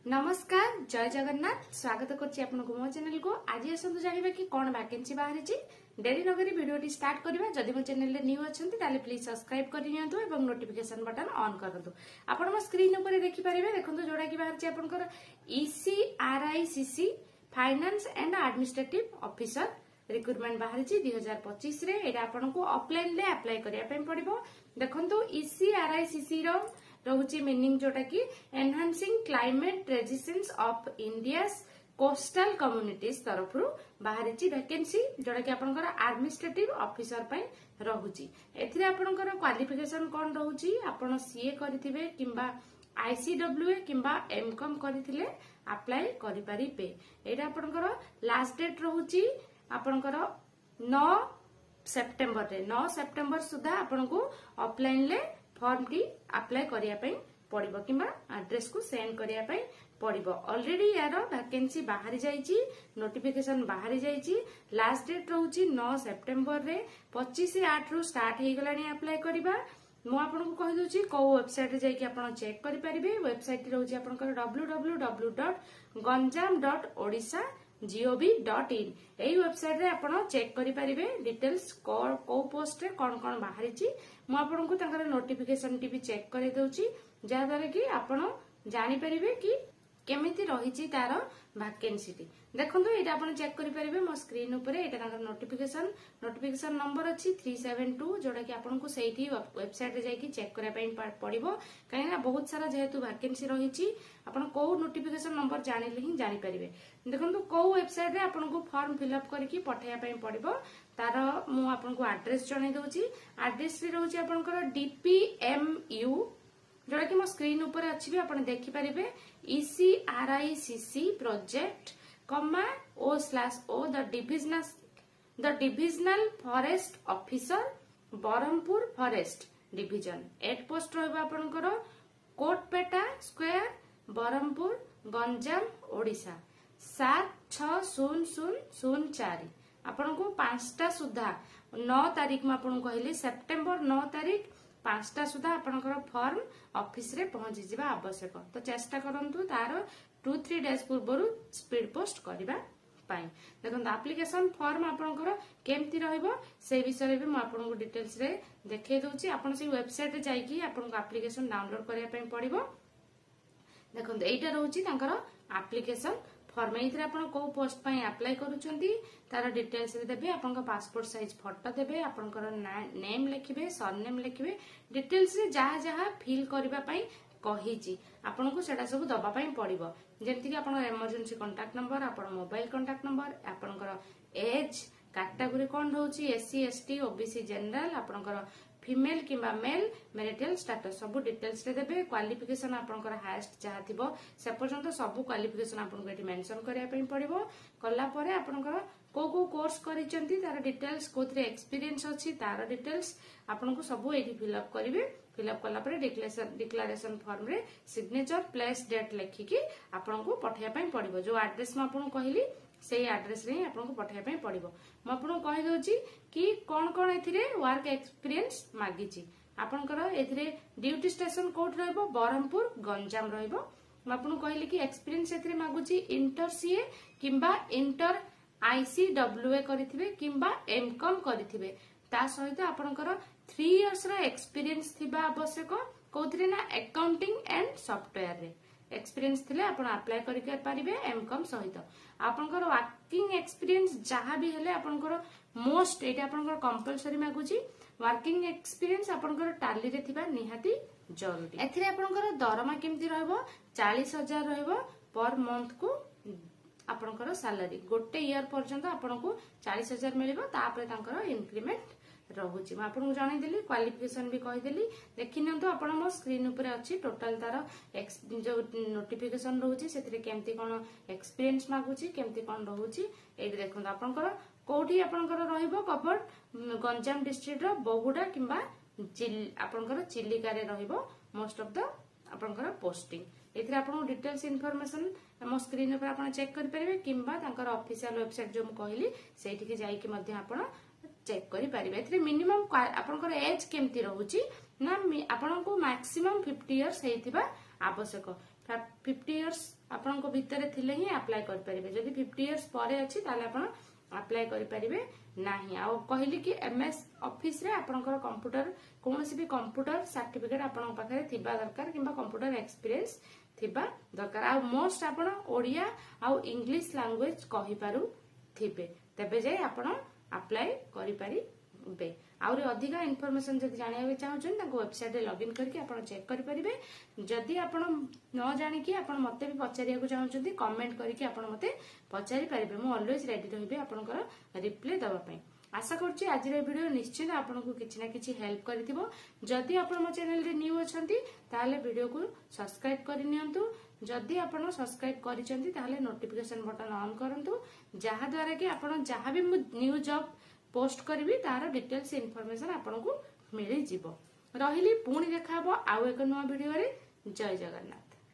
नमस्कार जय जगन्नाथ स्वागत करछि आपनको मो चैनल को। आज आसंतु जानिबा कि कोन वैकेंसी बाहरी छि। डेरी नगरी वीडियोटी स्टार्ट करबा। जदि मो चैनल रे न्यू अछंती ताले प्लीज सब्सक्राइब करि नियंतु एवं नोटिफिकेशन बटन ऑन करदु। आपण मो स्क्रीन ऊपर देखि परिबे। देखंतु जोडा कि बाहर छि आपनकर ECRICC finance and administrative officer recruitment बाहर छि 2025 रे। एटा आपनको ऑफलाइन ले अप्लाई करिया पे पड़िबो। देखंतु ECRICC रो रहुची मीनिंग जोटा कि enhancing climate resistance of India's coastal communities तरफ बाहरी वैकेंसी जोटा कि आपनकर एडमिनिस्ट्रेटिव ऑफिसर पई रहुची। एथिरे आपनकर क्वालिफिकेशन कोन रहुची, आपण सीए करथिबे किंबा ICWA किंबा एमकॉम करथिले अप्लाई करि परिबे। एटा आपनकर लास्ट डेट रहुची आपनकर 9 सेप्टेम्बर रे। 9 सेप्टेम्बर सुधा आपनको ऑफलाइन ले फॉर्म टी अप्लाई करिया पई पड़िबो किंबा एड्रेस को सेंड करिया पई पड़िबो। ऑलरेडी यार वैकेंसी बाहरी जाईची, नोटिफिकेशन बाहरी जाईची। लास्ट डेट रहउची 9 सेप्टेम्बर रे। 25/8 रु स्टार्ट हे गलानी अप्लाई करिबा। मु आपनको कहि दोची को वेबसाइट रे जाई कि आपण चेक करि परिबे। वेबसाइट रहउची आपनकर www.ganjam.odisha.gov.in। एई वेबसाइट रे आपण चेक करि परिबे डिटेल्स को पोस्ट रे कोन कोन बाहरी छि। मु आपनको ताकर नोटिफिकेशन टी भी चेक करि दउची, जा द्वारा कि आपण जानि परिबे कि केमिति रहिछि तार वैकेंसी टी। देखंतु एटा आपण चेक करि परिबे मो स्क्रीन ऊपर। एटा ताकर नोटिफिकेशन नंबर अछि 372 जोडा कि आपनको सेठी वेबसाइट रे जाई कि चेक करिया पई पड़िबो। काहेना बहुत सारा जेहेतु वैकेंसी रहिछि आपण को नोटिफिकेशन नंबर जानिले ही जानि परिबे। देखंतु को वेबसाइट रे आपनको फॉर्म फिल अप करके पठाया पई पड़िबो। तार मु आपनको एड्रेस जणाई दउची। एड्रेस रे रहउची आपनकर DPMU जोड़ा कि मो स्क्रीन ऊपर अच्छी भी आपण देखि परिबे। ECRICC project comma O/O the divisional forest officer Berhampur forest division. 8 post रहबा आपनकर कोटपेटा स्क्वायर बरहमपुर गंजाम ओडिशा 760004। आपनको 5टा सुधा 9 तारीख में आपन कहली सेप्टेम्बर 9 तारीख 5टा सुधा आपनकर फॉर्म ऑफिस रे पहुंची जिबा आवश्यक। तो चेष्टा करंतु तार 2-3 डेज पूर्व स्पीड पोस्ट करबा पाई। देखंतु एप्लीकेशन फॉर्म आपनकर केमती रहइबो से विषय भी म आपनको डिटेल्स रे देखै दउची। आपन से वेबसाइट रे जाई कि आपनको एप्लीकेशन डाउनलोड करिया पई पड़िबो। देखंतु एटा रहउची तांकर एप्लीकेशन फॉर्म। एथरे आपण को पोस्ट पई अप्लाई करूचंती तार डिटेल्स रे देबे। आपनका पासपोर्ट साइज फोटो देबे, आपनकर नेम लिखिबे, सरनेम लिखिबे। डिटेल्स रे जहा जहा फिल करबा पई कहिची आपनको सेटा सब दबा पई पड़िबो। जेमति कि आपन इमरजेंसी कांटेक्ट नंबर, आपन मोबाइल कांटेक्ट नंबर, आपनकर एज कैटेगरी कोन रहउची SC ST OBC जनरल, आपनकर फीमेल किंबा मेल मैरिटल स्टेटस सब डिटेल्स रे देबे। क्वालिफिकेशन आपनकर हाईएस्ट जहा थिबो से पर्यंत सब क्वालिफिकेशन आपनको एठी मेंशन करिया पई पड़िबो। कला परे आपनकर को कोर्स करिसंती तार डिटेल्स, कोथरे एक्सपीरियंस अछि तार डिटेल्स आपनको सब एठी फिल अप करिवे। फिल अप कला परे डिक्लेरेशन फॉर्म रे सिग्नेचर प्लेस डेट लिखि कि आपनको पठाया पई पड़िबो। जो एड्रेस म आपन कहली सेही एड्रेस रे आपनको पठाया पई पड़िबो। म आपन कहि दोची कि कोन एथिरे वर्क एक्सपीरियंस मागिची। आपनकर एथिरे ड्यूटी स्टेशन कोड रहइबो बरहमपुर गंजाम रहइबो। म आपन कहली कि एक्सपीरियंस एथिरे मागुची इंटर सीए किंबा इंटर ICWA करिथिबे किंबा एमकॉम करिथिबे। ता सहित आपनकर 3 इयर्स रा एक्सपीरियंस थिबा आवश्यक। कोथिरे ना अकाउंटिंग एंड सॉफ्टवेयर रे एक्सपीरियंस थिले आपण अप्लाई करि पारिबे एमकॉम सहित। आपनकर वर्किंग एक्सपीरियंस जहा भी हेले आपनकर मोस्ट एटा आपनकर कंपलसरी मागुची। वर्किंग एक्सपीरियंस आपनकर टाली रे थिबा निहाती जरूरी। एथिरे आपनकर दरमा केमती रहबो 40,000 रहबो पर मंथ को। आपनकर सैलरी गोटे ईयर पर्यंत आपनको 40,000 मिलिबो। तापर तांकर इंक्रीमेंट रहुची। मैं आपको जणाई देली, क्वालिफिकेशन भी कहि देली। देखि नियंतु आपण मो स्क्रीन ऊपर अछि टोटल तार जो नोटिफिकेशन रहउची सेतिरे केमती कोन एक्सपीरियंस मागुची केमती कोन रहउची एइ देखंतु। आपनकर कोठी आपनकर रहिबो कवर गंजाम डिस्ट्रिक्ट रो बहुडा किंबा आपनकर चिलिका रे रहिबो मोस्ट ऑफ द आपनकर पोस्टिंग। एथिरे आपन डिटेल्स इन्फॉर्मेशन मो स्क्रीन ऊपर आपण चेक करि परिबे किंबा तांकर ऑफिशियल वेबसाइट जो म कहली सेठी के जाई कि मध्ये आपण चेक करि परिबे। एथिरे मिनिमम आपनकर एज केमती रहउची ना आपनको मैक्सिमम 50 इयर्स हेतिबा आवश्यक। 50 इयर्स ଆପଣଙ୍କ ଭିତରେ ଥିଲେ ହିଁ ଆପ୍ଲାଏ କରିପାରିବେ। ଯଦି 50 ଇୟର୍ସ ପରେ ଅଛି ତାହେଲେ ଆପଣ ଆପ୍ଲାଏ କରିପାରିବେ ନାହିଁ। ଆଉ କହିଲି କି MS ଅଫିସ ରେ ଆପଣଙ୍କର କମ୍ପ୍ୟୁଟର କୌଣସି ବି କମ୍ପ୍ୟୁଟର ସାର୍ଟିଫିକେଟ ଆପଣଙ୍କ ପାଖରେ ଥିବା ଦରକାର କିମ୍ବା କମ୍ପ୍ୟୁଟର ଏକ୍ସପିରିଏନ୍ସ ଥିବା ଦରକାର। ଆଉ ମୋଷ୍ଟ ଆପଣ ଓଡ଼ିଆ ଆଉ ଇଂଲିଶ ଲାଙ୍ଗୁଏଜ କହିପାରୁଥିବେ, ତେବେ ଯାଇ ଆପଣ ଆପ୍ଲାଏ କରିପାରିବେ। ଆହୁରି ଅଧିକା ଇନଫର୍ମେସନ ଯଦି ଜାଣିବାକୁ ଚାହୁଁଛନ୍ତି ତାଙ୍କ ୱେବସାଇଟରେ ଲଗ୍ଇନ୍ କରିକି ଆପଣ ଚେକ୍ କରିପାରିବେ। ଯଦି ଆପଣ ନ ଜାଣିକି ଆପଣ ମତେ ବି ପଚାରିବାକୁ ଚାହୁଁଛନ୍ତି କମେଣ୍ଟ କରିକି ଆପଣ ମତେ ପଚାରି ପାରିବେ। ମୁଁ ଅଲୱେଜ ରେଡି ରହିବି ଆପଣଙ୍କର ରିପ୍ଲାଏ ଦେବା ପାଇଁ। ଆଶା କରୁଛି ଆଜିର ଭିଡ଼ିଓ ନିଶ୍ଚିତ ଆପଣଙ୍କୁ କିଛି ନା କିଛି ହେଲ୍ପ କରିଥିବ। ଯଦି ଆପଣ ମୋ ଚ୍ୟାନେଲରେ ନ୍ୟୁ ଅଛନ୍ତି ତାହେଲେ ଭିଡ଼ିଓକୁ ସବସ୍କ୍ରାଇବ କରିନିଅନ୍ତୁ। ଯଦି ଆପଣ ସବସ୍କ୍ରାଇବ କରିଛନ୍ତି ତାହେଲେ ନୋଟିଫିକେସନ ବଟନ ଅନ୍ କରନ୍ତୁ, ଯାହାଦ୍ୱାରା କି ଆପଣ ଯାହା ବି ମୁଁ ନ୍ୟୁ ଜବ୍ ପୋଷ୍ଟ କରିବି ତାର ଡିଟେଲ୍ସ ଇନଫର୍ମେସନ ଆପଣଙ୍କୁ ମିଳିଯିବ। ରହିଲି, ପୁଣି ଦେଖାହବ ଆଉ ଏକ ନୂଆ ଭିଡ଼ିଓରେ। ଜୟ ଜଗନ୍ନାଥ।